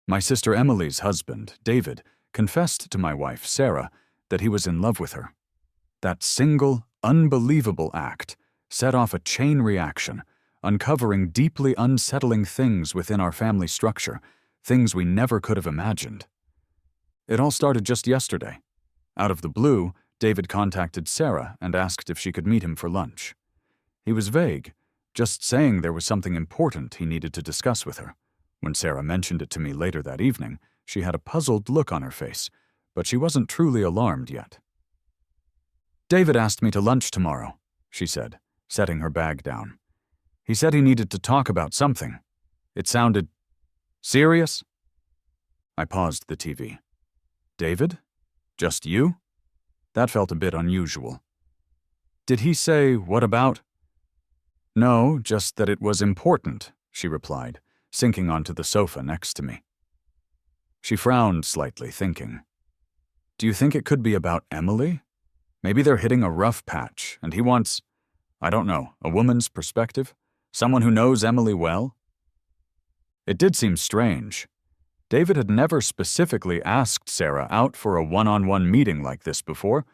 My sister Emily's husband, David, confessed to my wife, Sarah, that he was in love with her. That single, unbelievable act set off a chain reaction, uncovering deeply unsettling things within our family structure, things we never could have imagined. It all started just yesterday. Out of the blue, David contacted Sarah and asked if she could meet him for lunch. He was vague, just saying there was something important he needed to discuss with her. When Sarah mentioned it to me later that evening, she had a puzzled look on her face, but she wasn't truly alarmed yet. "David asked me to lunch tomorrow," she said, setting her bag down. "He said he needed to talk about something. It sounded serious." I paused the TV. "David? Just you?" That felt a bit unusual. "Did he say, what about?" "No, just that it was important," she replied, sinking onto the sofa next to me. She frowned slightly, thinking. "Do you think it could be about Emily? Maybe they're hitting a rough patch, and he wants, I don't know, a woman's perspective? Someone who knows Emily well?" It did seem strange. David had never specifically asked Sarah out for a one-on-one meeting like this before.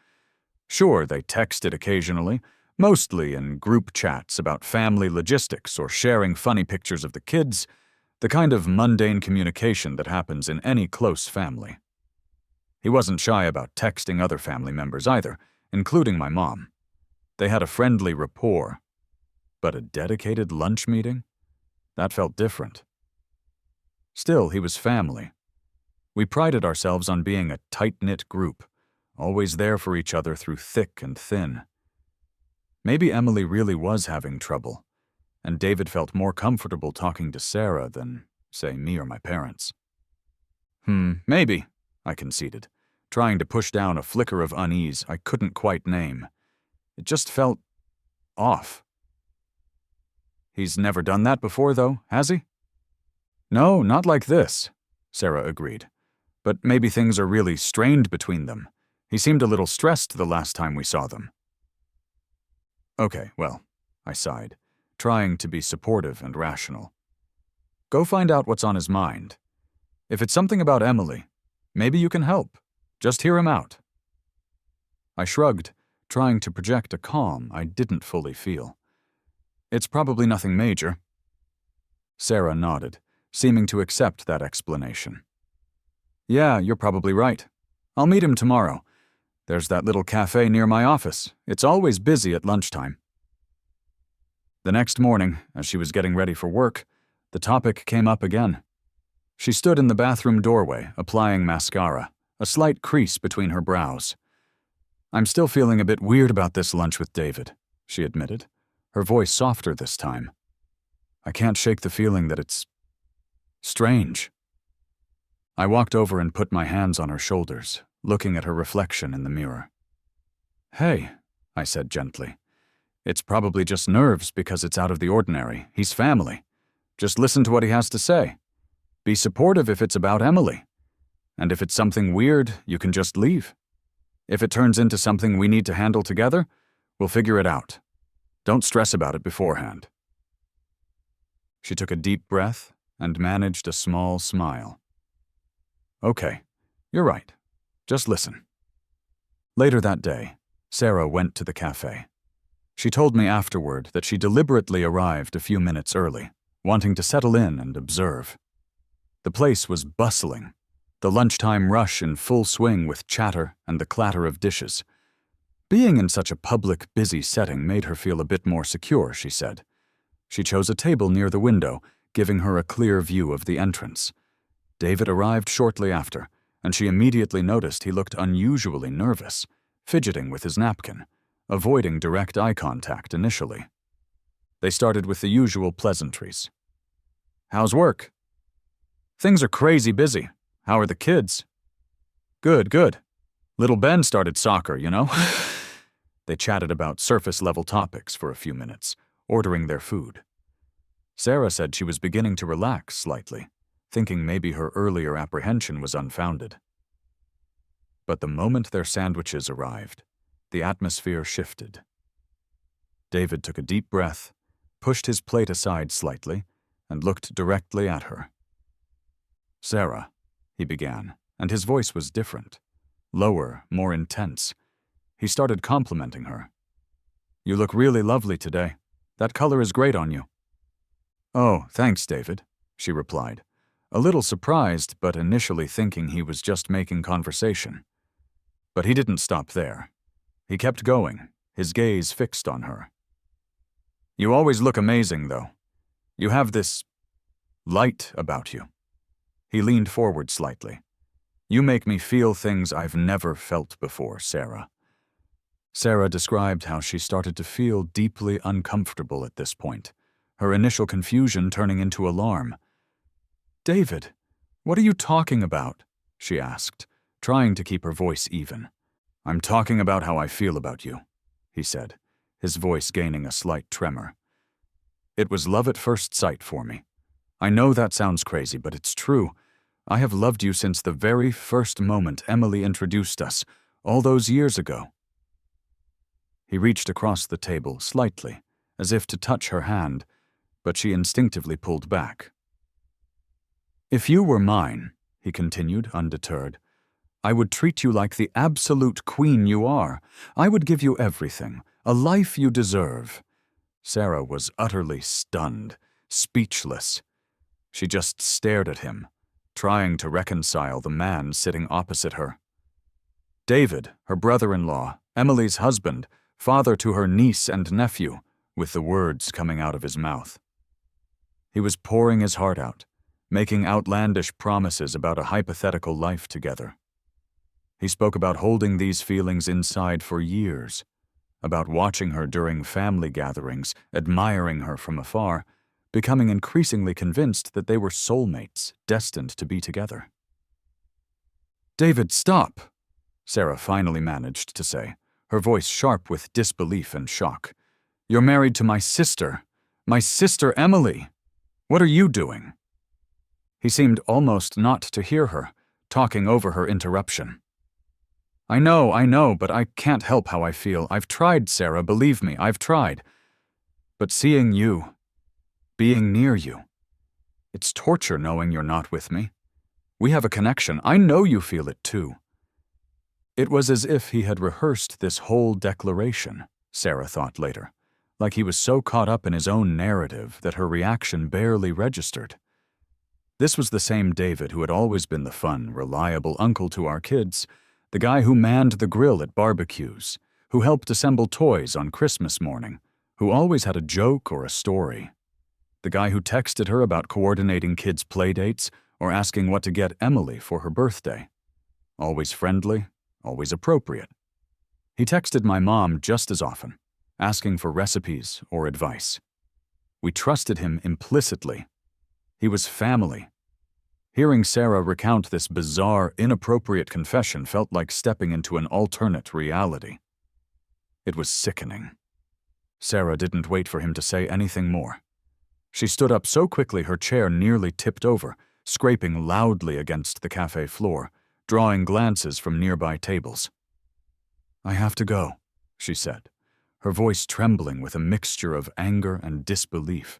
Sure, they texted occasionally, mostly in group chats about family logistics or sharing funny pictures of the kids, the kind of mundane communication that happens in any close family. He wasn't shy about texting other family members either, including my mom. They had a friendly rapport. But a dedicated lunch meeting? That felt different. Still, he was family. We prided ourselves on being a tight-knit group, always there for each other through thick and thin. Maybe Emily really was having trouble, and David felt more comfortable talking to Sarah than, say, me or my parents. Maybe, I conceded, trying to push down a flicker of unease I couldn't quite name. It just felt off. "He's never done that before, though, has he?" "No, not like this," Sarah agreed. "But maybe things are really strained between them. He seemed a little stressed the last time we saw them." "Okay, well," I sighed, trying to be supportive and rational. "Go find out what's on his mind. If it's something about Emily, maybe you can help. Just hear him out." I shrugged, trying to project a calm I didn't fully feel. "It's probably nothing major." Sarah nodded, seeming to accept that explanation. "Yeah, you're probably right. I'll meet him tomorrow. There's that little cafe near my office. It's always busy at lunchtime." The next morning, as she was getting ready for work, the topic came up again. She stood in the bathroom doorway, applying mascara, a slight crease between her brows. "I'm still feeling a bit weird about this lunch with David," she admitted, her voice softer this time. "I can't shake the feeling that it's strange." I walked over and put my hands on her shoulders, looking at her reflection in the mirror. "Hey," I said gently. "It's probably just nerves because it's out of the ordinary. He's family. Just listen to what he has to say. Be supportive if it's about Emily. And if it's something weird, you can just leave. If it turns into something we need to handle together, we'll figure it out. Don't stress about it beforehand." She took a deep breath and managed a small smile. "Okay, you're right. Just listen." Later that day, Sarah went to the cafe. She told me afterward that she deliberately arrived a few minutes early, wanting to settle in and observe. The place was bustling, the lunchtime rush in full swing with chatter and the clatter of dishes. Being in such a public, busy setting made her feel a bit more secure, she said. She chose a table near the window, giving her a clear view of the entrance. David arrived shortly after, and she immediately noticed he looked unusually nervous, fidgeting with his napkin, avoiding direct eye contact initially. They started with the usual pleasantries. "How's work?" "Things are crazy busy. How are the kids?" "Good, good. Little Ben started soccer, you know." They chatted about surface-level topics for a few minutes, ordering their food. Sarah said she was beginning to relax slightly, thinking maybe her earlier apprehension was unfounded. But the moment their sandwiches arrived, the atmosphere shifted. David took a deep breath, pushed his plate aside slightly, and looked directly at her. "Sarah," he began, and his voice was different. Lower, more intense. He started complimenting her. "You look really lovely today. That color is great on you." "Oh, thanks, David," she replied, a little surprised but initially thinking he was just making conversation. But he didn't stop there. He kept going, his gaze fixed on her. "You always look amazing, though. You have this light about you." He leaned forward slightly. "You make me feel things I've never felt before, Sarah." Sarah described how she started to feel deeply uncomfortable at this point, her initial confusion turning into alarm. "David, what are you talking about?" she asked, trying to keep her voice even. "I'm talking about how I feel about you," he said, his voice gaining a slight tremor. "It was love at first sight for me. I know that sounds crazy, but it's true. I have loved you since the very first moment Emily introduced us, all those years ago." He reached across the table slightly, as if to touch her hand, but she instinctively pulled back. "If you were mine," he continued, undeterred, "I would treat you like the absolute queen you are. I would give you everything, a life you deserve." Sarah was utterly stunned, speechless. She just stared at him, trying to reconcile the man sitting opposite her. David, her brother-in-law, Emily's husband, father to her niece and nephew, with the words coming out of his mouth. He was pouring his heart out, making outlandish promises about a hypothetical life together. He spoke about holding these feelings inside for years, about watching her during family gatherings, admiring her from afar, becoming increasingly convinced that they were soulmates, destined to be together. "David, stop," Sarah finally managed to say, her voice sharp with disbelief and shock. "You're married to my sister Emily. What are you doing?" He seemed almost not to hear her, talking over her interruption. I know, but I can't help how I feel. I've tried, Sarah, believe me, I've tried. But seeing you, being near you, it's torture knowing you're not with me. We have a connection. I know you feel it too." It was as if he had rehearsed this whole declaration, Sarah thought later, like he was so caught up in his own narrative that her reaction barely registered. This was the same David who had always been the fun, reliable uncle to our kids, the guy who manned the grill at barbecues, who helped assemble toys on Christmas morning, who always had a joke or a story. The guy who texted her about coordinating kids' playdates or asking what to get Emily for her birthday. Always friendly, always appropriate. He texted my mom just as often, asking for recipes or advice. We trusted him implicitly. He was family. Hearing Sarah recount this bizarre, inappropriate confession felt like stepping into an alternate reality. It was sickening. Sarah didn't wait for him to say anything more. She stood up so quickly her chair nearly tipped over, scraping loudly against the cafe floor, drawing glances from nearby tables. "I have to go," she said, her voice trembling with a mixture of anger and disbelief.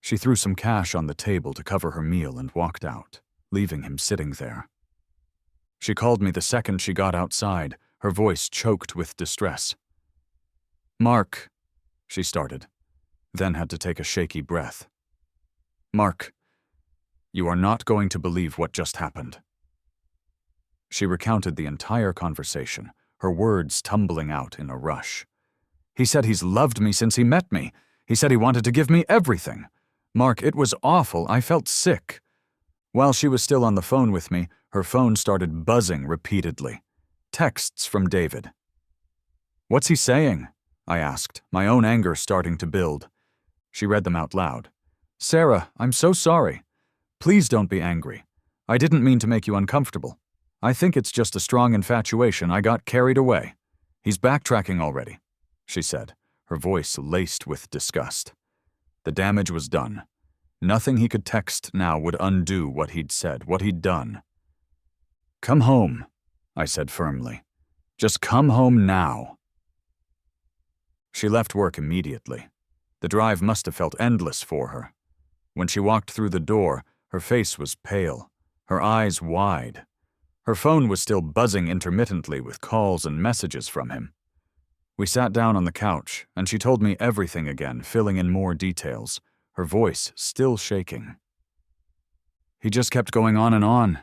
She threw some cash on the table to cover her meal and walked out, leaving him sitting there. She called me the second she got outside, her voice choked with distress. "Mark," she started, then had to take a shaky breath. "Mark, you are not going to believe what just happened." She recounted the entire conversation, her words tumbling out in a rush. "He said he's loved me since he met me. He said he wanted to give me everything. Mark, it was awful. I felt sick." While she was still on the phone with me, her phone started buzzing repeatedly. Texts from David. "What's he saying?" I asked, my own anger starting to build. She read them out loud. "Sarah, I'm so sorry. Please don't be angry. I didn't mean to make you uncomfortable. I think it's just a strong infatuation. I got carried away. He's backtracking already," she said, her voice laced with disgust. The damage was done. Nothing he could text now would undo what he'd said, what he'd done. "Come home," I said firmly. "Just come home now." She left work immediately. The drive must have felt endless for her. When she walked through the door, her face was pale, her eyes wide. Her phone was still buzzing intermittently with calls and messages from him. We sat down on the couch, and she told me everything again, filling in more details, her voice still shaking. "He just kept going on,"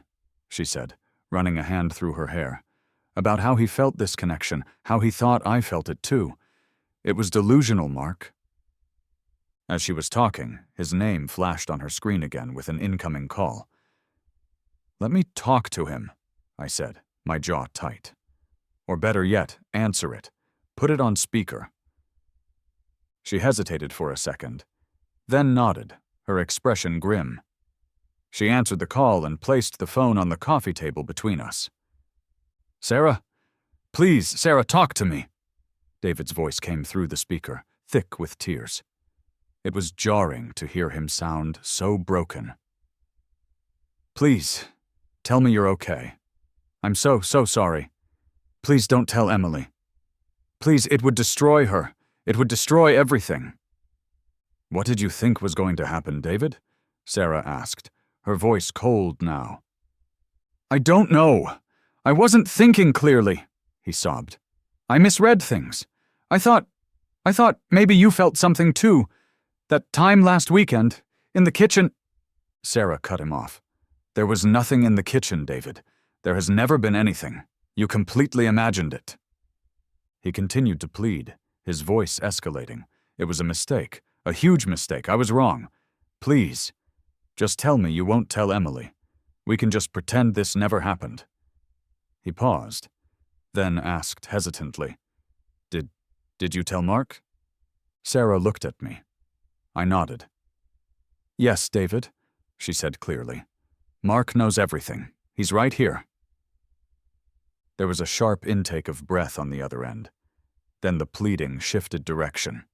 she said, running a hand through her hair, "about how he felt this connection, how he thought I felt it too. It was delusional, Mark." As she was talking, his name flashed on her screen again with an incoming call. "Let me talk to him," I said, my jaw tight. "Or better yet, answer it. Put it on speaker." She hesitated for a second, then nodded, her expression grim. She answered the call and placed the phone on the coffee table between us. "Sarah? Please, Sarah, talk to me." David's voice came through the speaker, thick with tears. It was jarring to hear him sound so broken. "Please, tell me you're okay. I'm so sorry. Please don't tell Emily. Please, it would destroy her. It would destroy everything." "What did you think was going to happen, David?" Sarah asked, her voice cold now. "I don't know. I wasn't thinking clearly," he sobbed. "I misread things. I thought maybe you felt something too. That time last weekend, in the kitchen—" Sarah cut him off. "There was nothing in the kitchen, David. There has never been anything. You completely imagined it." He continued to plead, his voice escalating. "It was a mistake, a huge mistake. I was wrong. Please, just tell me you won't tell Emily. We can just pretend this never happened." He paused, then asked hesitantly, Did you tell Mark?" Sarah looked at me. I nodded. "Yes, David," she said clearly. "Mark knows everything. He's right here." There was a sharp intake of breath on the other end. Then the pleading shifted direction.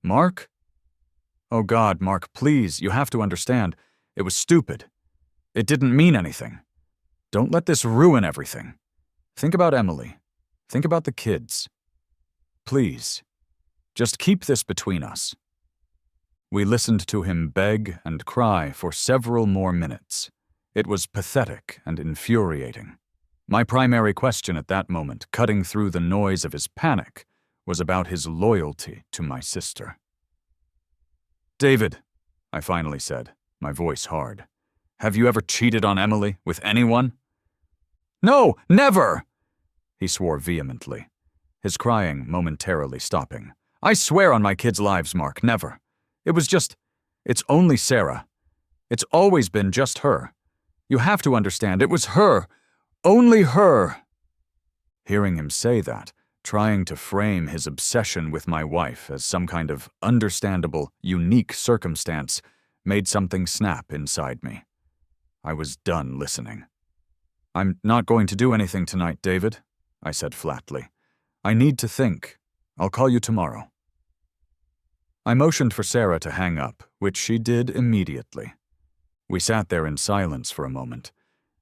"Mark? Oh God, Mark, please, you have to understand. It was stupid. It didn't mean anything. Don't let this ruin everything. Think about Emily. Think about the kids. Please, just keep this between us." We listened to him beg and cry for several more minutes. It was pathetic and infuriating. My primary question at that moment, cutting through the noise of his panic, was about his loyalty to my sister. "David," I finally said, my voice hard, "have you ever cheated on Emily with anyone?" "No, never!" he swore vehemently, his crying momentarily stopping. "I swear on my kids' lives, Mark, never. It's only Sarah. It's always been just her. You have to understand, it was her. Only her." Hearing him say that, trying to frame his obsession with my wife as some kind of understandable, unique circumstance, made something snap inside me. I was done listening. "I'm not going to do anything tonight, David," I said flatly. "I need to think. I'll call you tomorrow." I motioned for Sarah to hang up, which she did immediately. We sat there in silence for a moment,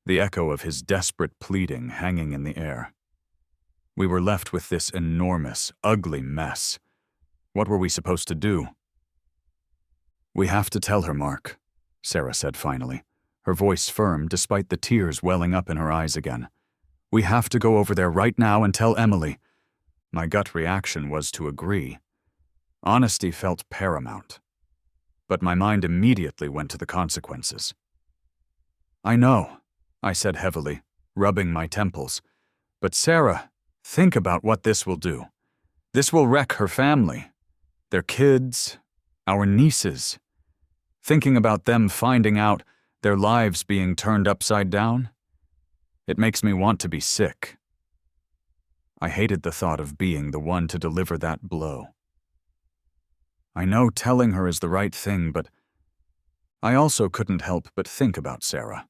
the echo of his desperate pleading hanging in the air. We were left with this enormous, ugly mess. What were we supposed to do? "We have to tell her, Mark," Sarah said finally, her voice firm despite the tears welling up in her eyes again. "We have to go over there right now and tell Emily." My gut reaction was to agree. Honesty felt paramount. But my mind immediately went to the consequences. "I know," I said heavily, rubbing my temples. "But Sarah, think about what this will do. This will wreck her family, their kids, our nieces. Thinking about them finding out, their lives being turned upside down. It makes me want to be sick." I hated the thought of being the one to deliver that blow. I know telling her is the right thing, but I also couldn't help but think about Sarah.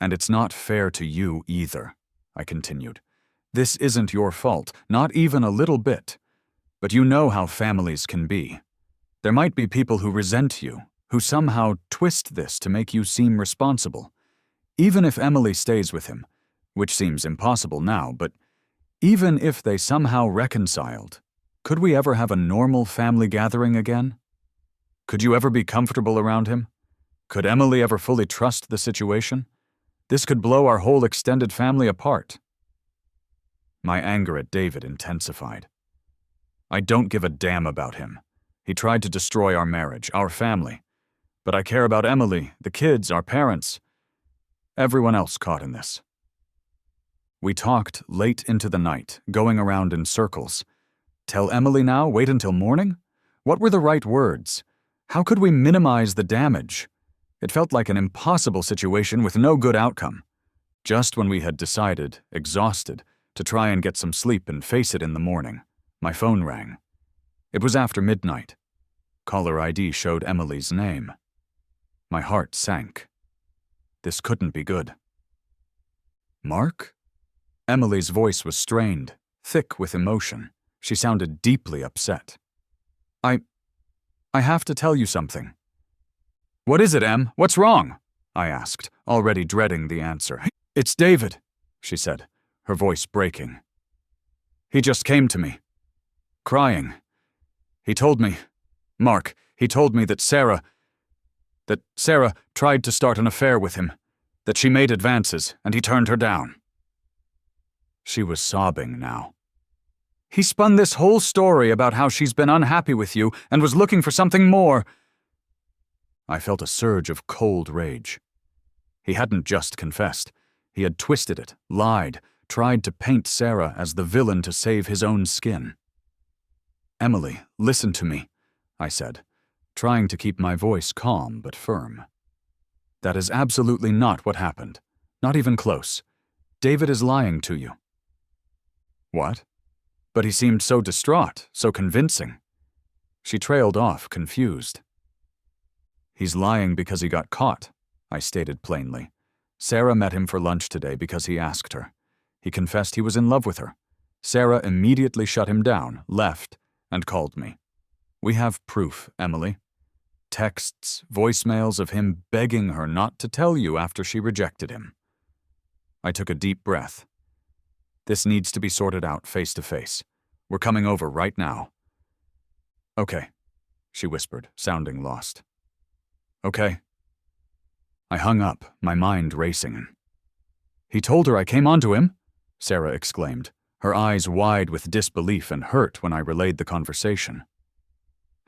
"And it's not fair to you either," I continued. "This isn't your fault, not even a little bit. But you know how families can be. There might be people who resent you, who somehow twist this to make you seem responsible. Even if Emily stays with him, which seems impossible now, but even if they somehow reconciled, could we ever have a normal family gathering again? Could you ever be comfortable around him? Could Emily ever fully trust the situation? This could blow our whole extended family apart. My anger at David intensified. I don't give a damn about him. He tried to destroy our marriage, our family. But I care about Emily, the kids, our parents. Everyone else caught in this. We talked late into the night, going around in circles. Tell Emily now? Wait until morning? What were the right words? How could we minimize the damage? It felt like an impossible situation with no good outcome. Just when we had decided, exhausted, to try and get some sleep and face it in the morning, my phone rang. It was after midnight. Caller ID showed Emily's name. My heart sank. This couldn't be good. Mark? Emily's voice was strained, thick with emotion. She sounded deeply upset. I have to tell you something. What is it, Em? What's wrong? I asked, already dreading the answer. It's David, she said, her voice breaking. He just came to me, crying. He told me, Mark, he told me that Sarah tried to start an affair with him, that she made advances and he turned her down. She was sobbing now. He spun this whole story about how she's been unhappy with you and was looking for something more. I felt a surge of cold rage. He hadn't just confessed. He had twisted it, lied, tried to paint Sarah as the villain to save his own skin. Emily, listen to me, I said, trying to keep my voice calm but firm. That is absolutely not what happened. Not even close. David is lying to you. What? But he seemed so distraught, so convincing. She trailed off, confused. He's lying because he got caught, I stated plainly. Sarah met him for lunch today because he asked her. He confessed he was in love with her. Sarah immediately shut him down, left, and called me. We have proof, Emily. Texts, voicemails of him begging her not to tell you after she rejected him. I took a deep breath. This needs to be sorted out face to face. We're coming over right now. Okay, she whispered, sounding lost. Okay. I hung up, my mind racing. He told her I came onto him, Sarah exclaimed, her eyes wide with disbelief and hurt when I relayed the conversation.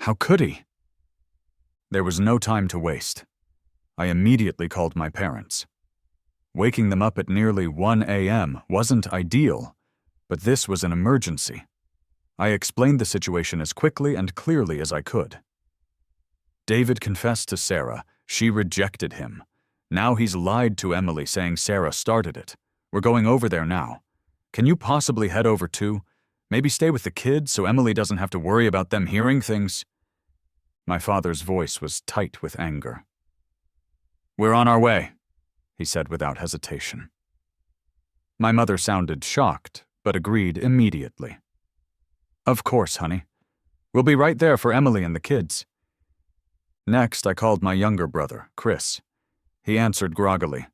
How could he? There was no time to waste. I immediately called my parents. Waking them up at nearly 1 a.m. wasn't ideal, but this was an emergency. I explained the situation as quickly and clearly as I could. David confessed to Sarah. She rejected him. Now he's lied to Emily, saying Sarah started it. We're going over there now. Can you possibly head over too? Maybe stay with the kids so Emily doesn't have to worry about them hearing things? My father's voice was tight with anger. We're on our way, he said without hesitation. My mother sounded shocked, but agreed immediately. Of course, honey. We'll be right there for Emily and the kids. Next, I called my younger brother, Chris. He answered groggily.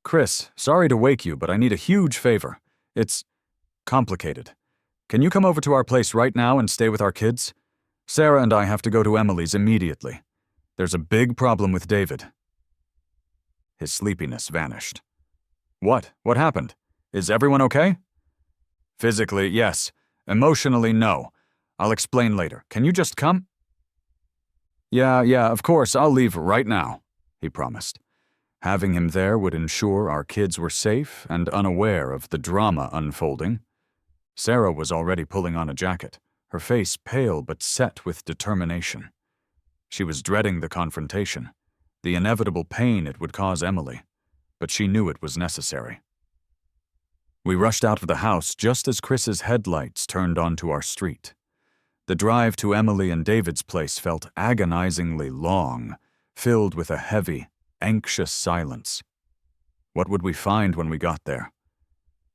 Chris, sorry to wake you, but I need a huge favor. It's complicated. Can you come over to our place right now and stay with our kids? Sarah and I have to go to Emily's immediately. There's a big problem with David. His sleepiness vanished. What? What happened? Is everyone okay? Physically, yes. Emotionally, no. I'll explain later. Can you just come? Yeah, of course, I'll leave right now, he promised. Having him there would ensure our kids were safe and unaware of the drama unfolding. Sarah was already pulling on a jacket, her face pale but set with determination. She was dreading the confrontation, the inevitable pain it would cause Emily, but she knew it was necessary. We rushed out of the house just as Chris's headlights turned onto our street. The drive to Emily and David's place felt agonizingly long, filled with a heavy, anxious silence. What would we find when we got there?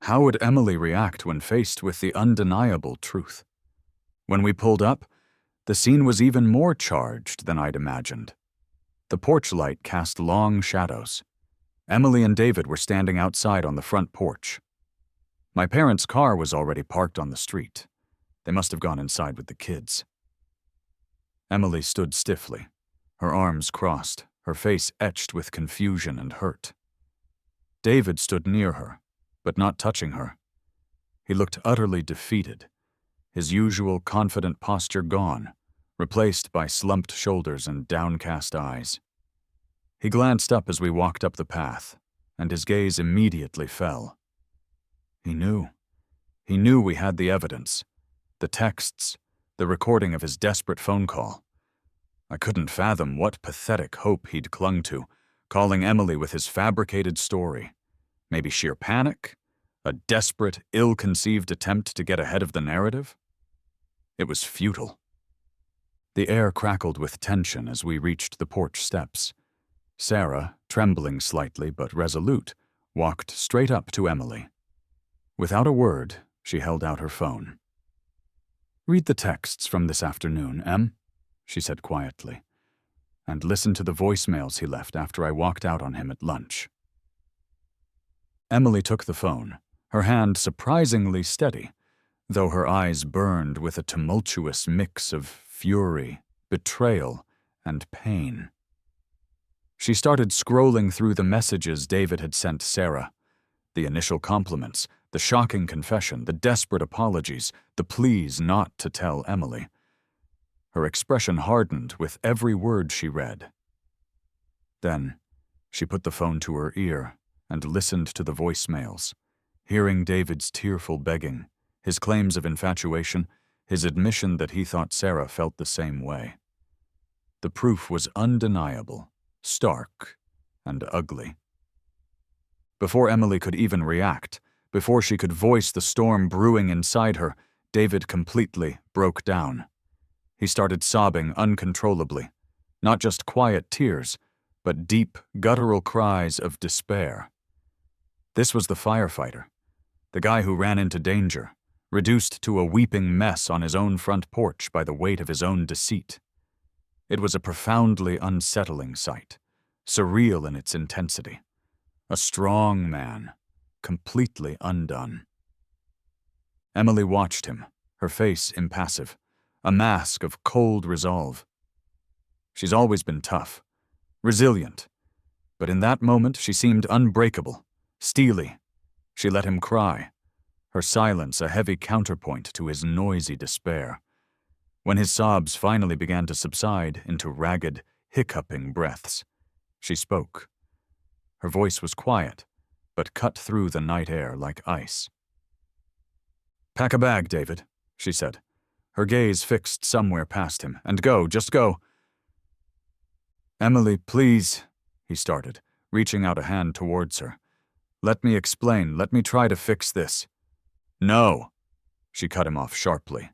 How would Emily react when faced with the undeniable truth? When we pulled up, the scene was even more charged than I'd imagined. The porch light cast long shadows. Emily and David were standing outside on the front porch. My parents' car was already parked on the street. They must have gone inside with the kids. Emily stood stiffly, her arms crossed, her face etched with confusion and hurt. David stood near her, but not touching her. He looked utterly defeated, his usual confident posture gone, replaced by slumped shoulders and downcast eyes. He glanced up as we walked up the path, and his gaze immediately fell. He knew. He knew we had the evidence, the texts, the recording of his desperate phone call. I couldn't fathom what pathetic hope he'd clung to, calling Emily with his fabricated story. Maybe sheer panic? A desperate, ill-conceived attempt to get ahead of the narrative? It was futile. The air crackled with tension as we reached the porch steps. Sarah, trembling slightly but resolute, walked straight up to Emily. Without a word, she held out her phone. "Read the texts from this afternoon, Em," she said quietly, "and listen to the voicemails he left after I walked out on him at lunch." Emily took the phone, her hand surprisingly steady, though her eyes burned with a tumultuous mix of fury, betrayal, and pain. She started scrolling through the messages David had sent Sarah. The initial compliments, the shocking confession, the desperate apologies, the pleas not to tell Emily. Her expression hardened with every word she read. Then, she put the phone to her ear and listened to the voicemails, hearing David's tearful begging, his claims of infatuation, his admission that he thought Sarah felt the same way. The proof was undeniable, stark, and ugly. Before Emily could even react, before she could voice the storm brewing inside her, David completely broke down. He started sobbing uncontrollably, not just quiet tears, but deep, guttural cries of despair. This was the firefighter, the guy who ran into danger, reduced to a weeping mess on his own front porch by the weight of his own deceit. It was a profoundly unsettling sight, surreal in its intensity. A strong man, completely undone. Emily watched him, her face impassive, a mask of cold resolve. She's always been tough, resilient, but in that moment she seemed unbreakable, steely. She let him cry, her silence a heavy counterpoint to his noisy despair. When his sobs finally began to subside into ragged, hiccuping breaths, she spoke. Her voice was quiet, but cut through the night air like ice. "Pack a bag, David," she said, her gaze fixed somewhere past him. "And go, just go." "Emily, please," he started, reaching out a hand towards her. "Let me explain. Let me try to fix this." "No," she cut him off sharply.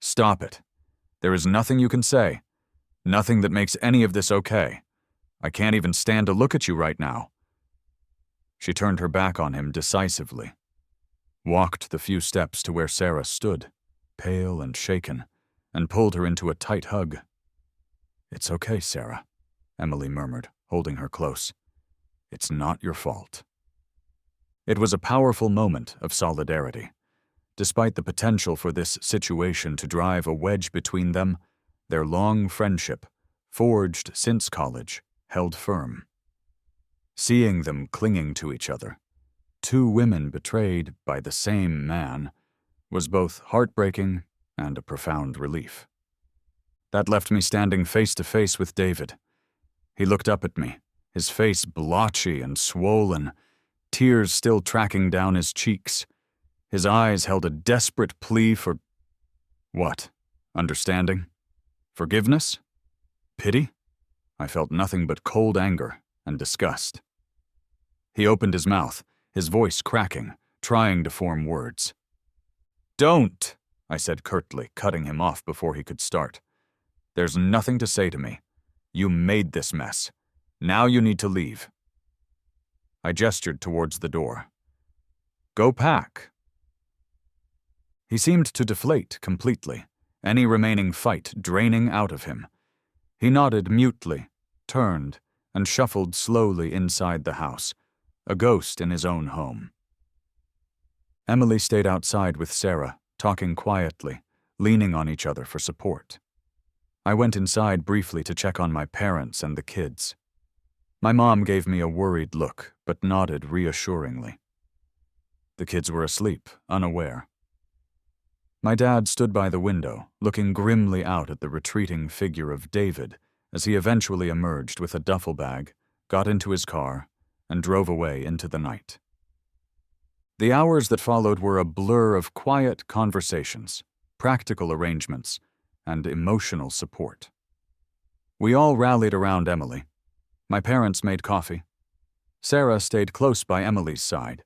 "Stop it. There is nothing you can say. Nothing that makes any of this okay. I can't even stand to look at you right now." She turned her back on him decisively, walked the few steps to where Sarah stood, pale and shaken, and pulled her into a tight hug. "It's okay, Sarah," Emily murmured, holding her close. "It's not your fault." It was a powerful moment of solidarity. Despite the potential for this situation to drive a wedge between them, their long friendship, forged since college, held firm. Seeing them clinging to each other, two women betrayed by the same man, was both heartbreaking and a profound relief. That left me standing face to face with David. He looked up at me, his face blotchy and swollen, tears still tracking down his cheeks. His eyes held a desperate plea for what? Understanding? Forgiveness? Pity? I felt nothing but cold anger and disgust. He opened his mouth, his voice cracking, trying to form words. "Don't," I said curtly, cutting him off before he could start. "There's nothing to say to me. You made this mess. Now you need to leave." I gestured towards the door. "Go pack." He seemed to deflate completely, any remaining fight draining out of him. He nodded mutely, turned, and shuffled slowly inside the house, a ghost in his own home. Emily stayed outside with Sarah, talking quietly, leaning on each other for support. I went inside briefly to check on my parents and the kids. My mom gave me a worried look, but nodded reassuringly. The kids were asleep, unaware. My dad stood by the window, looking grimly out at the retreating figure of David as he eventually emerged with a duffel bag, got into his car, and drove away into the night. The hours that followed were a blur of quiet conversations, practical arrangements, and emotional support. We all rallied around Emily. My parents made coffee. Sarah stayed close by Emily's side.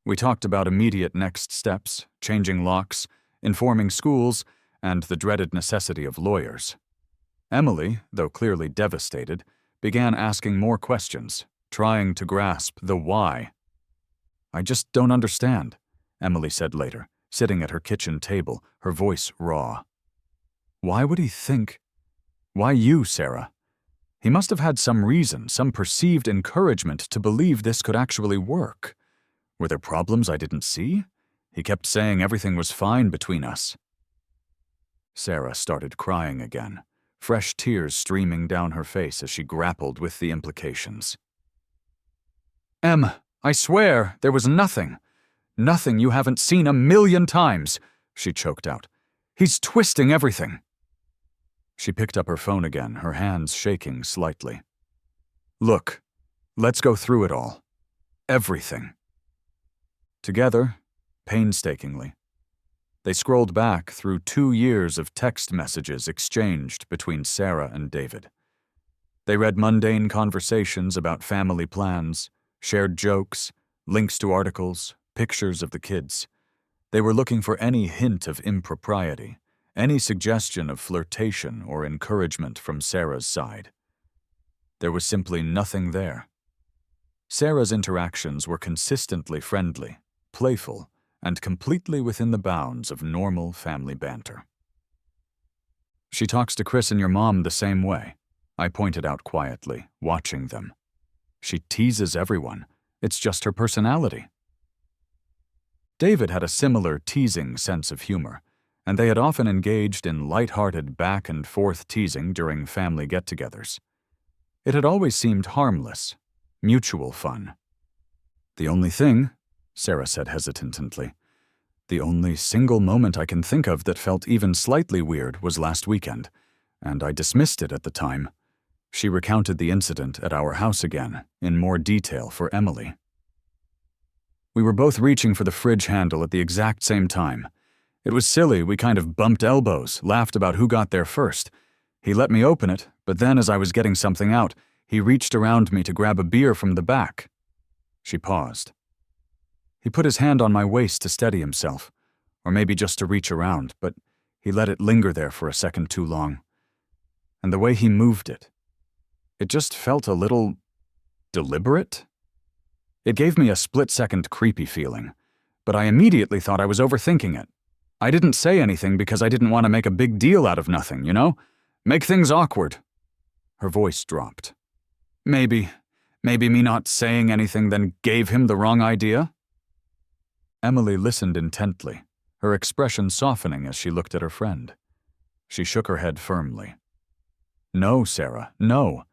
We talked about immediate next steps, changing locks, informing schools, and the dreaded necessity of lawyers. Emily, though clearly devastated, began asking more questions, trying to grasp the why. "I just don't understand," Emily said later, sitting at her kitchen table, her voice raw. "Why would he think? Why you, Sarah? He must have had some reason, some perceived encouragement to believe this could actually work. Were there problems I didn't see? He kept saying everything was fine between us." Sarah started crying again, fresh tears streaming down her face as she grappled with the implications. "Em, I swear there was nothing. Nothing you haven't seen 1,000,000 times," she choked out. "He's twisting everything." She picked up her phone again, her hands shaking slightly. "Look, let's go through it all. Everything." Together, painstakingly, they scrolled back through 2 years of text messages exchanged between Sarah and David. They read mundane conversations about family plans, shared jokes, links to articles, pictures of the kids. They were looking for any hint of impropriety, any suggestion of flirtation or encouragement from Sarah's side. There was simply nothing there. Sarah's interactions were consistently friendly, playful, and completely within the bounds of normal family banter. "She talks to Chris and your mom the same way," I pointed out quietly, watching them. "She teases everyone. It's just her personality." David had a similar teasing sense of humor, and they had often engaged in light-hearted back-and-forth teasing during family get-togethers. It had always seemed harmless, mutual fun. "The only thing," Sarah said hesitantly, "the only single moment I can think of that felt even slightly weird was last weekend, and I dismissed it at the time." She recounted the incident at our house again, in more detail for Emily. "We were both reaching for the fridge handle at the exact same time. It was silly, we kind of bumped elbows, laughed about who got there first. He let me open it, but then as I was getting something out, he reached around me to grab a beer from the back." She paused. "He put his hand on my waist to steady himself, or maybe just to reach around, but he let it linger there for a second too long. And the way he moved it just felt a little deliberate. It gave me a split-second creepy feeling, but I immediately thought I was overthinking it. I didn't say anything because I didn't want to make a big deal out of nothing, you know? Make things awkward." Her voice dropped. Maybe me not saying anything then gave him the wrong idea?" Emily listened intently, her expression softening as she looked at her friend. She shook her head firmly. "No, Sarah, no.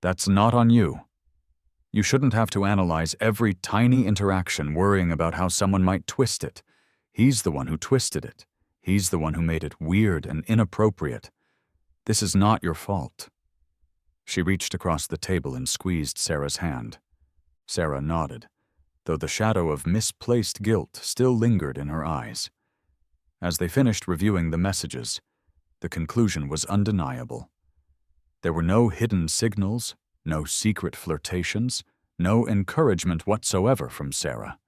That's not on you. You shouldn't have to analyze every tiny interaction worrying about how someone might twist it. He's the one who twisted it. He's the one who made it weird and inappropriate. This is not your fault." She reached across the table and squeezed Sarah's hand. Sarah nodded, though the shadow of misplaced guilt still lingered in her eyes. As they finished reviewing the messages, the conclusion was undeniable. There were no hidden signals, no secret flirtations, no encouragement whatsoever from Sarah.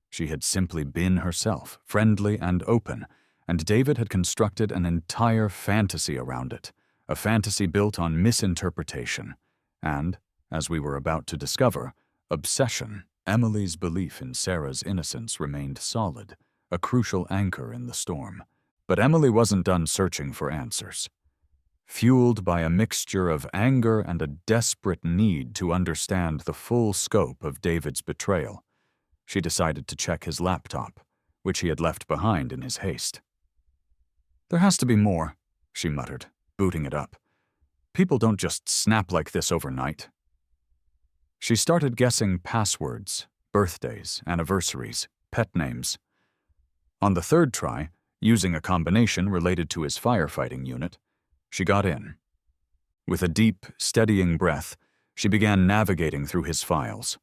She had simply been herself, friendly and open, and David had constructed an entire fantasy around it, a fantasy built on misinterpretation, and, as we were about to discover, obsession. Emily's belief in Sarah's innocence remained solid, a crucial anchor in the storm. But Emily wasn't done searching for answers. Fueled by a mixture of anger and a desperate need to understand the full scope of David's betrayal, she decided to check his laptop, which he had left behind in his haste. "There has to be more," she muttered, booting it up. People don't just snap like this overnight. She started guessing passwords, birthdays, anniversaries, pet names. On the third try, using a combination related to his firefighting unit, she got in. With a deep, steadying breath, she began navigating through his files.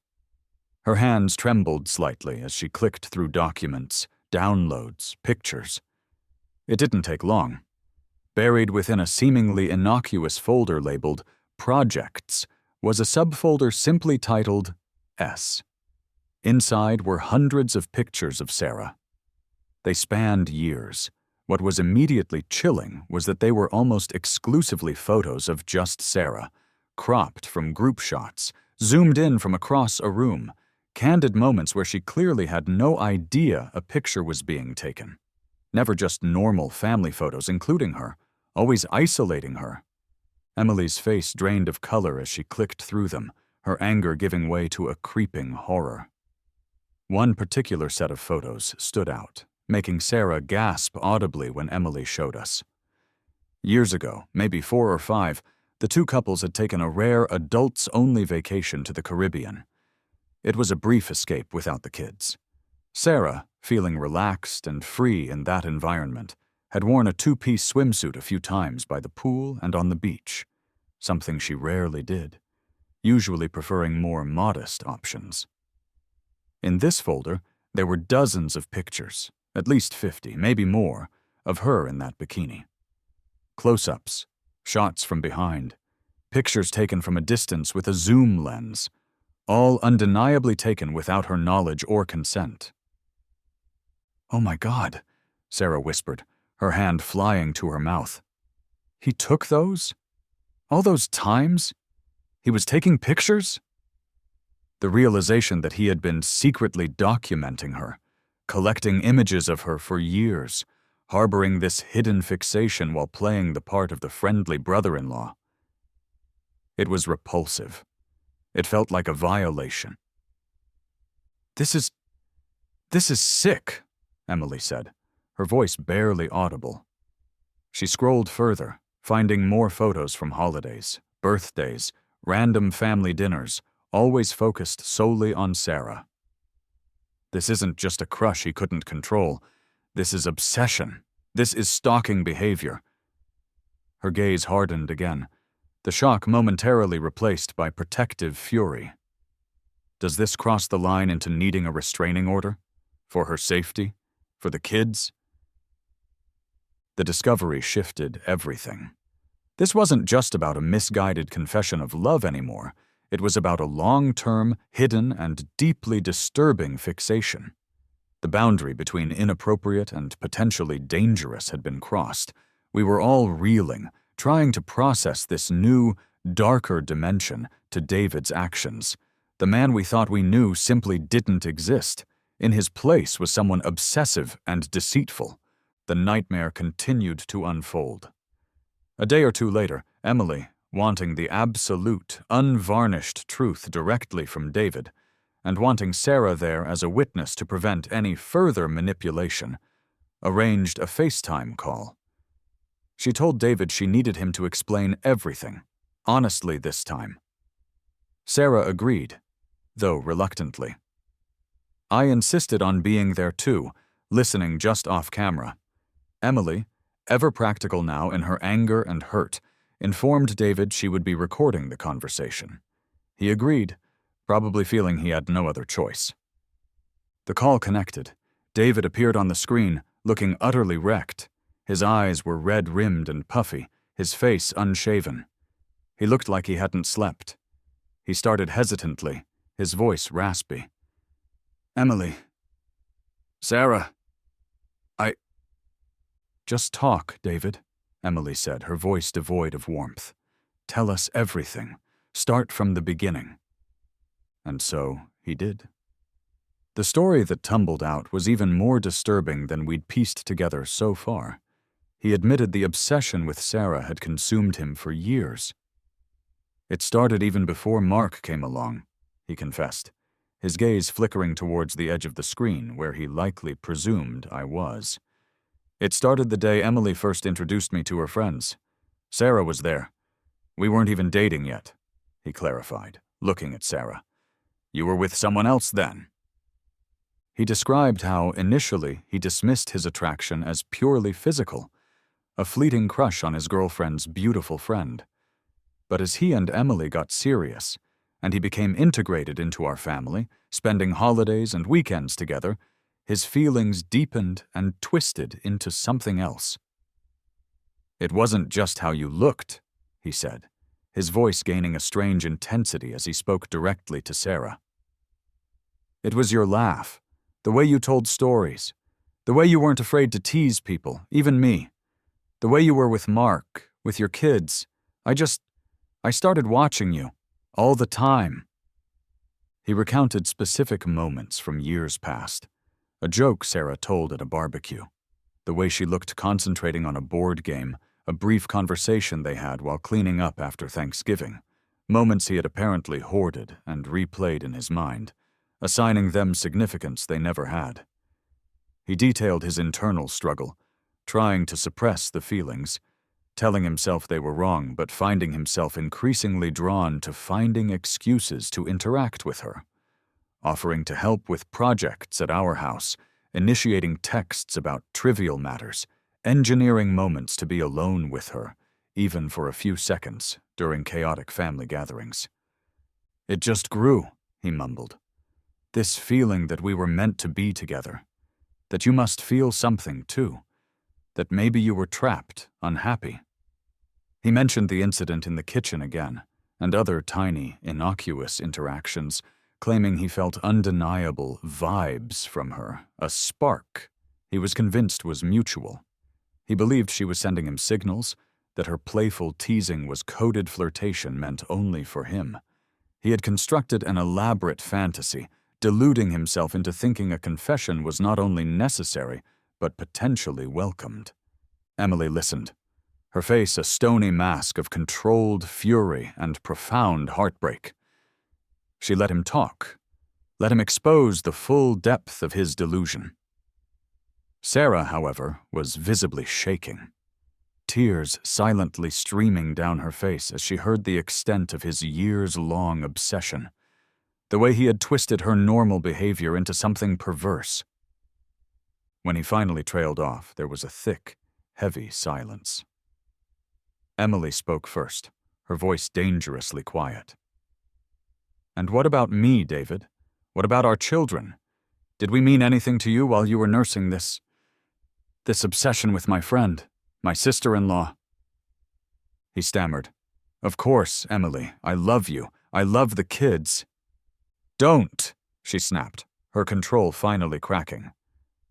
Her hands trembled slightly as she clicked through documents, downloads, pictures. It didn't take long. Buried within a seemingly innocuous folder labeled Projects was a subfolder simply titled S. Inside were hundreds of pictures of Sarah. They spanned years. What was immediately chilling was that they were almost exclusively photos of just Sarah, cropped from group shots, zoomed in from across a room, candid moments where she clearly had no idea a picture was being taken. Never just normal family photos, including her, always isolating her. Emily's face drained of color as she clicked through them, her anger giving way to a creeping horror. One particular set of photos stood out, making Sarah gasp audibly when Emily showed us. Years ago, maybe 4 or 5, the two couples had taken a rare adults-only vacation to the Caribbean. It was a brief escape without the kids. Sarah, feeling relaxed and free in that environment, had worn a 2-piece swimsuit a few times by the pool and on the beach, something she rarely did, usually preferring more modest options. In this folder, there were dozens of pictures, at least 50, maybe more, of her in that bikini. Close-ups, shots from behind, pictures taken from a distance with a zoom lens, all undeniably taken without her knowledge or consent. "Oh my God," Sarah whispered, her hand flying to her mouth. "He took those? All those times? He was taking pictures?" The realization that he had been secretly documenting her, collecting images of her for years, harboring this hidden fixation while playing the part of the friendly brother-in-law. It was repulsive. It felt like a violation. This is sick," Emily said, her voice barely audible. She scrolled further, finding more photos from holidays, birthdays, random family dinners, always focused solely on Sarah. This isn't just a crush he couldn't control. This is obsession. This is stalking behavior. Her gaze hardened again, the shock momentarily replaced by protective fury. Does this cross the line into needing a restraining order? For her safety? For the kids? The discovery shifted everything. This wasn't just about a misguided confession of love anymore. It was about a long-term, hidden, and deeply disturbing fixation. The boundary between inappropriate and potentially dangerous had been crossed. We were all reeling, trying to process this new, darker dimension to David's actions. The man we thought we knew simply didn't exist. In his place was someone obsessive and deceitful. The nightmare continued to unfold. A day or two later, Emily, wanting the absolute, unvarnished truth directly from David, and wanting Sarah there as a witness to prevent any further manipulation, arranged a FaceTime call. She told David she needed him to explain everything, honestly this time. Sarah agreed, though reluctantly. I insisted on being there too, listening just off camera. Emily, ever practical now in her anger and hurt, informed David she would be recording the conversation. He agreed, probably feeling he had no other choice. The call connected. David appeared on the screen, looking utterly wrecked. His eyes were red-rimmed and puffy, his face unshaven. He looked like he hadn't slept. He started hesitantly, his voice raspy. "Emily. Sarah. Just talk, David," Emily said, her voice devoid of warmth. "Tell us everything. Start from the beginning." And so he did. The story that tumbled out was even more disturbing than we'd pieced together so far. He admitted the obsession with Sarah had consumed him for years. "It started even before Mark came along," he confessed, his gaze flickering towards the edge of the screen where he likely presumed I was. "It started the day Emily first introduced me to her friends. Sarah was there. We weren't even dating yet, he clarified, looking at Sarah. You were with someone else then. He described how, initially, he dismissed his attraction as purely physical, a fleeting crush on his girlfriend's beautiful friend. But as he and Emily got serious, and he became integrated into our family, spending holidays and weekends together, his feelings deepened and twisted into something else. It wasn't just how you looked, he said, his voice gaining a strange intensity as he spoke directly to Sarah. It was your laugh, the way you told stories, the way you weren't afraid to tease people, even me, the way you were with Mark, with your kids. I started watching you, all the time. He recounted specific moments from years past, a joke Sarah told at a barbecue, the way she looked concentrating on a board game, a brief conversation they had while cleaning up after Thanksgiving, moments he had apparently hoarded and replayed in his mind, assigning them significance they never had. He detailed his internal struggle, trying to suppress the feelings, telling himself they were wrong but finding himself increasingly drawn to finding excuses to interact with her, offering to help with projects at our house, initiating texts about trivial matters, engineering moments to be alone with her, even for a few seconds, during chaotic family gatherings. It just grew, he mumbled. This feeling that we were meant to be together, that you must feel something too, that maybe you were trapped, unhappy. He mentioned the incident in the kitchen again, and other tiny, innocuous interactions, claiming he felt undeniable vibes from her, a spark he was convinced was mutual. He believed she was sending him signals, that her playful teasing was coded flirtation meant only for him. He had constructed an elaborate fantasy, deluding himself into thinking a confession was not only necessary, but potentially welcomed. Emily listened, her face a stony mask of controlled fury and profound heartbreak. She let him talk, let him expose the full depth of his delusion. Sarah, however, was visibly shaking, tears silently streaming down her face as she heard the extent of his years-long obsession, the way he had twisted her normal behavior into something perverse. When he finally trailed off, there was a thick, heavy silence. Emily spoke first, her voice dangerously quiet. And what about me, David? What about our children? Did we mean anything to you while you were nursing this obsession with my friend, my sister-in-law? He stammered. Of course, Emily, I love you. I love the kids. Don't, she snapped, her control finally cracking.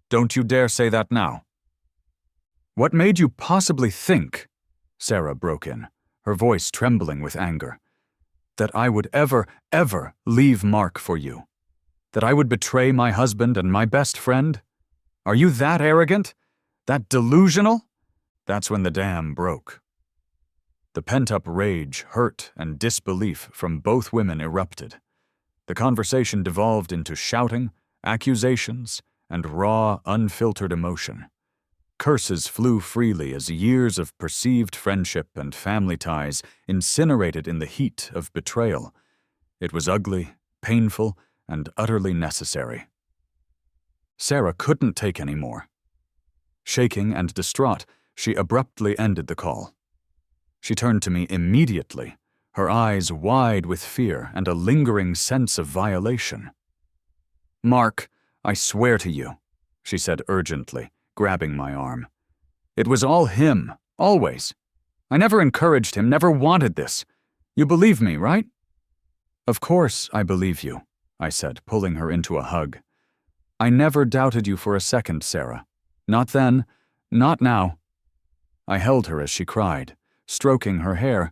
Don't you dare say that now. What made you possibly think, Sarah broke in, her voice trembling with anger, that I would ever leave Mark for you? That I would betray my husband and my best friend? Are you that arrogant? That delusional? That's when the dam broke. The pent-up rage, hurt, and disbelief from both women erupted. The conversation devolved into shouting, accusations, and raw, unfiltered emotion. Curses flew freely as years of perceived friendship and family ties incinerated in the heat of betrayal. It was ugly, painful, and utterly necessary. Sarah couldn't take any more. Shaking and distraught, she abruptly ended the call. She turned to me immediately, her eyes wide with fear and a lingering sense of violation. Mark, I swear to you, she said urgently, grabbing my arm. It was all him, always. I never encouraged him, never wanted this. You believe me, right? Of course I believe you, I said, pulling her into a hug. I never doubted you for a second, Sarah. Not then, not now. I held her as she cried, stroking her hair.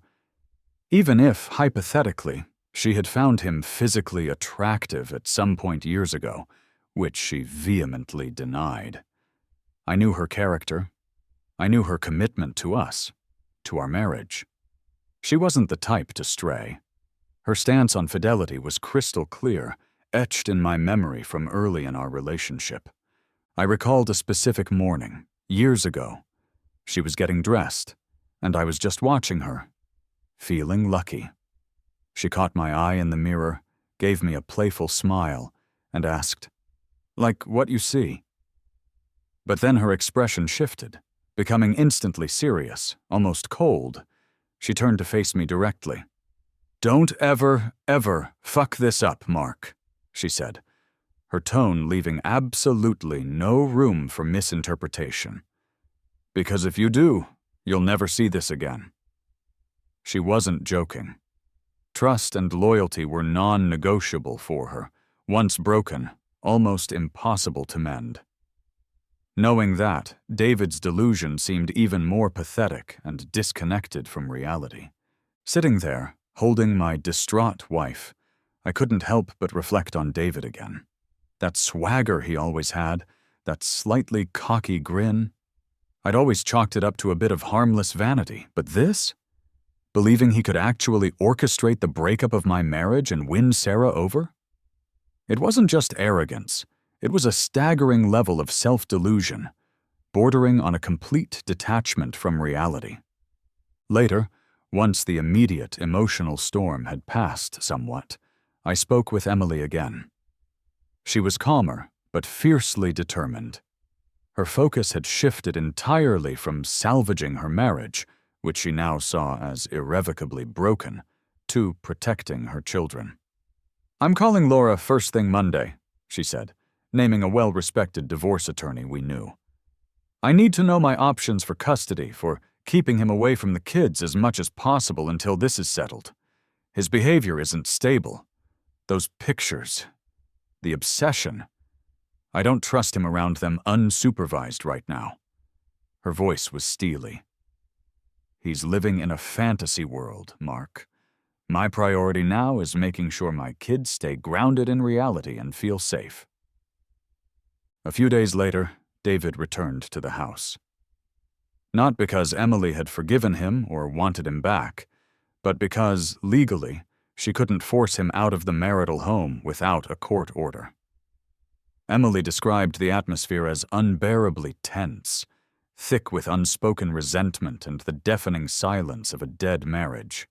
Even if, hypothetically, she had found him physically attractive at some point years ago, which she vehemently denied. I knew her character. I knew her commitment to us, to our marriage. She wasn't the type to stray. Her stance on fidelity was crystal clear, etched in my memory from early in our relationship. I recalled a specific morning, years ago. She was getting dressed, and I was just watching her, feeling lucky. She caught my eye in the mirror, gave me a playful smile, and asked, "Like what you see?" But then her expression shifted, becoming instantly serious, almost cold. She turned to face me directly. "Don't ever, ever fuck this up, Mark," she said, her tone leaving absolutely no room for misinterpretation. "Because if you do, you'll never see this again." She wasn't joking. Trust and loyalty were non-negotiable for her. Once broken, almost impossible to mend. Knowing that, David's delusion seemed even more pathetic and disconnected from reality. Sitting there, holding my distraught wife, I couldn't help but reflect on David again. That swagger he always had, that slightly cocky grin. I'd always chalked it up to a bit of harmless vanity, but this? Believing he could actually orchestrate the breakup of my marriage and win Sarah over? It wasn't just arrogance. It was a staggering level of self-delusion, bordering on a complete detachment from reality. Later, once the immediate emotional storm had passed somewhat, I spoke with Emily again. She was calmer, but fiercely determined. Her focus had shifted entirely from salvaging her marriage, which she now saw as irrevocably broken, to protecting her children. "I'm calling Laura first thing Monday," she said, naming a well-respected divorce attorney we knew. "I need to know my options for custody, for keeping him away from the kids as much as possible until this is settled. His behavior isn't stable. Those pictures, the obsession. I don't trust him around them unsupervised right now." Her voice was steely. "He's living in a fantasy world, Mark. My priority now is making sure my kids stay grounded in reality and feel safe." A few days later, David returned to the house. Not because Emily had forgiven him or wanted him back, but because, legally, she couldn't force him out of the marital home without a court order. Emily described the atmosphere as unbearably tense, thick with unspoken resentment and the deafening silence of a dead marriage.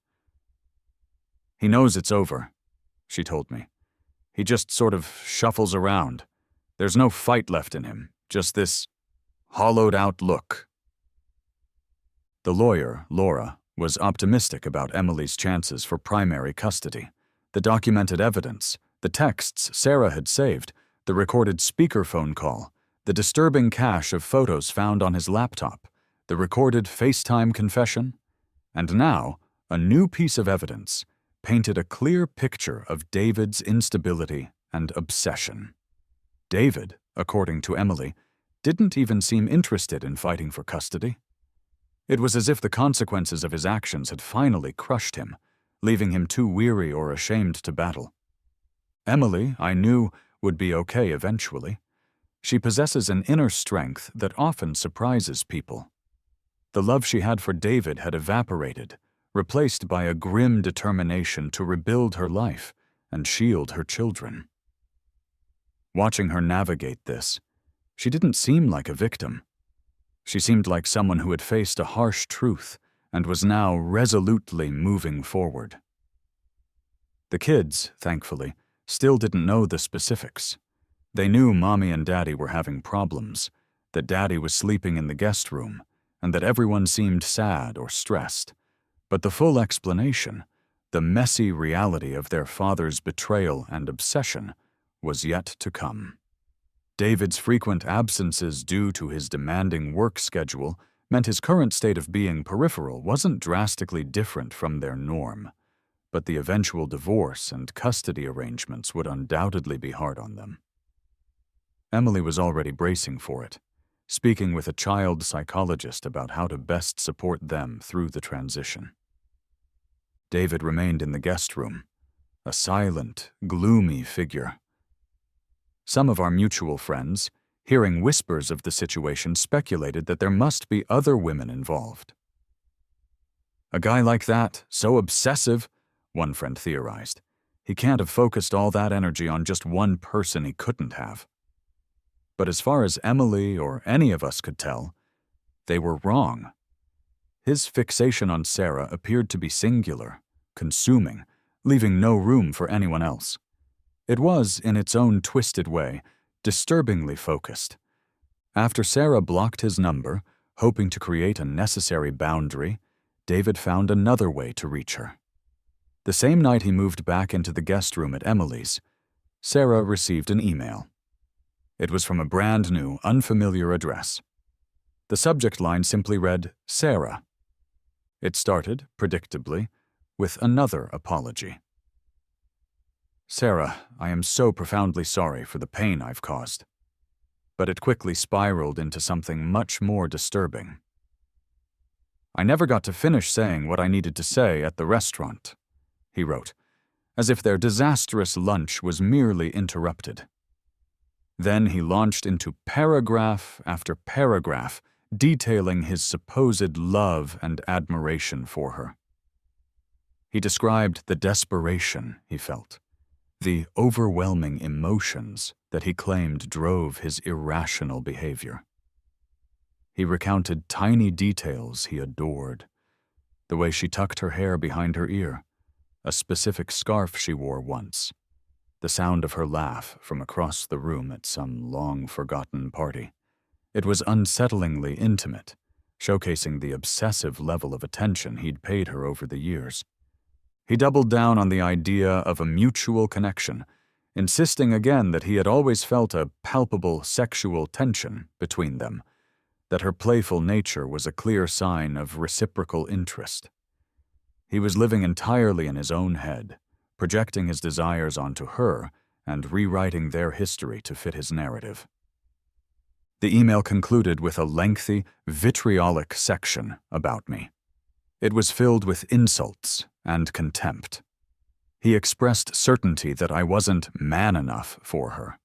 "He knows it's over," she told me. "He just sort of shuffles around. There's no fight left in him, just this hollowed-out look." The lawyer, Laura, was optimistic about Emily's chances for primary custody. The documented evidence, the texts Sarah had saved, the recorded speakerphone call, the disturbing cache of photos found on his laptop, the recorded FaceTime confession, and now a new piece of evidence painted a clear picture of David's instability and obsession. David, according to Emily, didn't even seem interested in fighting for custody. It was as if the consequences of his actions had finally crushed him, leaving him too weary or ashamed to battle. Emily, I knew, would be okay eventually. She possesses an inner strength that often surprises people. The love she had for David had evaporated, replaced by a grim determination to rebuild her life and shield her children. Watching her navigate this, she didn't seem like a victim. She seemed like someone who had faced a harsh truth and was now resolutely moving forward. The kids, thankfully, still didn't know the specifics. They knew Mommy and Daddy were having problems, that Daddy was sleeping in the guest room, and that everyone seemed sad or stressed. But the full explanation, the messy reality of their father's betrayal and obsession, was yet to come. David's frequent absences due to his demanding work schedule meant his current state of being peripheral wasn't drastically different from their norm, but the eventual divorce and custody arrangements would undoubtedly be hard on them. Emily was already bracing for it, speaking with a child psychologist about how to best support them through the transition. David remained in the guest room, a silent, gloomy figure. Some of our mutual friends, hearing whispers of the situation, speculated that there must be other women involved. "A guy like that, so obsessive," one friend theorized, "he can't have focused all that energy on just one person he couldn't have." But as far as Emily or any of us could tell, they were wrong. His fixation on Sarah appeared to be singular, consuming, leaving no room for anyone else. It was, in its own twisted way, disturbingly focused. After Sarah blocked his number, hoping to create a necessary boundary, David found another way to reach her. The same night he moved back into the guest room at Emily's, Sarah received an email. It was from a brand new, unfamiliar address. The subject line simply read, Sarah. It started, predictably, with another apology. Sarah, I am so profoundly sorry for the pain I've caused. But it quickly spiraled into something much more disturbing. I never got to finish saying what I needed to say at the restaurant, he wrote, as if their disastrous lunch was merely interrupted. Then he launched into paragraph after paragraph, detailing his supposed love and admiration for her. He described the desperation he felt, the overwhelming emotions that he claimed drove his irrational behavior. He recounted tiny details he adored, the way she tucked her hair behind her ear, a specific scarf she wore once, the sound of her laugh from across the room at some long-forgotten party. It was unsettlingly intimate, showcasing the obsessive level of attention he'd paid her over the years. He doubled down on the idea of a mutual connection, insisting again that he had always felt a palpable sexual tension between them, that her playful nature was a clear sign of reciprocal interest. He was living entirely in his own head, projecting his desires onto her and rewriting their history to fit his narrative. The email concluded with a lengthy, vitriolic section about me. It was filled with insults and contempt. He expressed certainty that I wasn't man enough for her,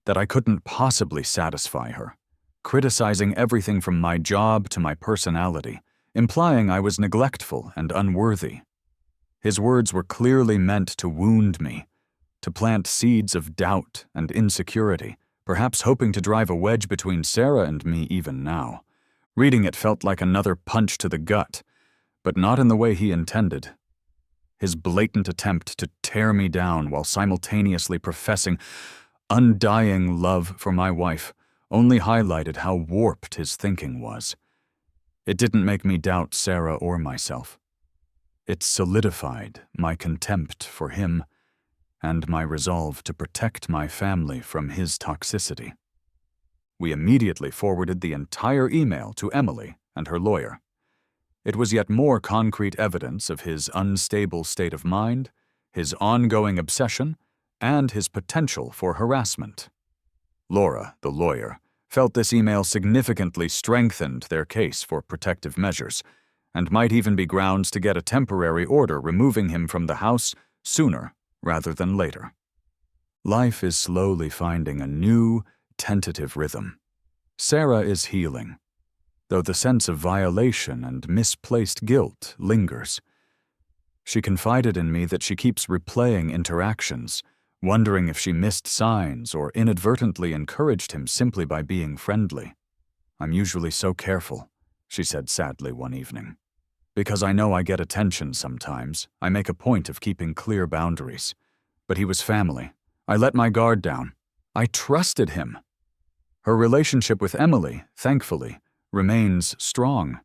that I couldn't possibly satisfy her, criticizing everything from my job to my personality, implying I was neglectful and unworthy. His words were clearly meant to wound me, to plant seeds of doubt and insecurity, perhaps hoping to drive a wedge between Sarah and me even now. Reading it felt like another punch to the gut, but not in the way he intended. His blatant attempt to tear me down while simultaneously professing undying love for my wife only highlighted how warped his thinking was. It didn't make me doubt Sarah or myself. It solidified my contempt for him and my resolve to protect my family from his toxicity. We immediately forwarded the entire email to Emily and her lawyer. It was yet more concrete evidence of his unstable state of mind, his ongoing obsession, and his potential for harassment. Laura, the lawyer, felt this email significantly strengthened their case for protective measures, and might even be grounds to get a temporary order removing him from the house sooner rather than later. Life is slowly finding a new, tentative rhythm. Sarah is healing, though the sense of violation and misplaced guilt lingers. She confided in me that she keeps replaying interactions, wondering if she missed signs or inadvertently encouraged him simply by being friendly. I'm usually so careful, she said sadly one evening. Because I know I get attention sometimes, I make a point of keeping clear boundaries. But he was family. I let my guard down. I trusted him. Her relationship with Emily, thankfully, remains strong.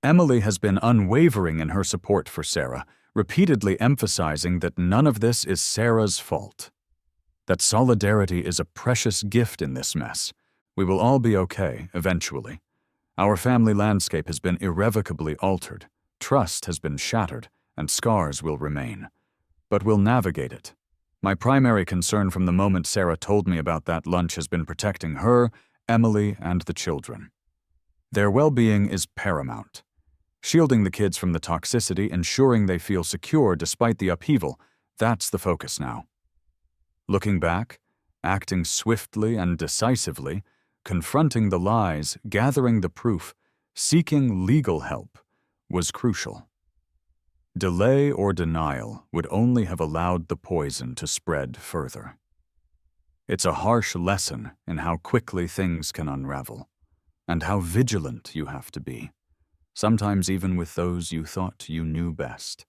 Emily has been unwavering in her support for Sarah, repeatedly emphasizing that none of this is Sarah's fault. That solidarity is a precious gift in this mess. We will all be okay, eventually. Our family landscape has been irrevocably altered. Trust has been shattered, and scars will remain. But we'll navigate it. My primary concern from the moment Sarah told me about that lunch has been protecting her, Emily, and the children. Their well-being is paramount. Shielding the kids from the toxicity, ensuring they feel secure despite the upheaval, that's the focus now. Looking back, acting swiftly and decisively, confronting the lies, gathering the proof, seeking legal help, was crucial. Delay or denial would only have allowed the poison to spread further. It's a harsh lesson in how quickly things can unravel, and how vigilant you have to be. sometimes even with those you thought you knew best.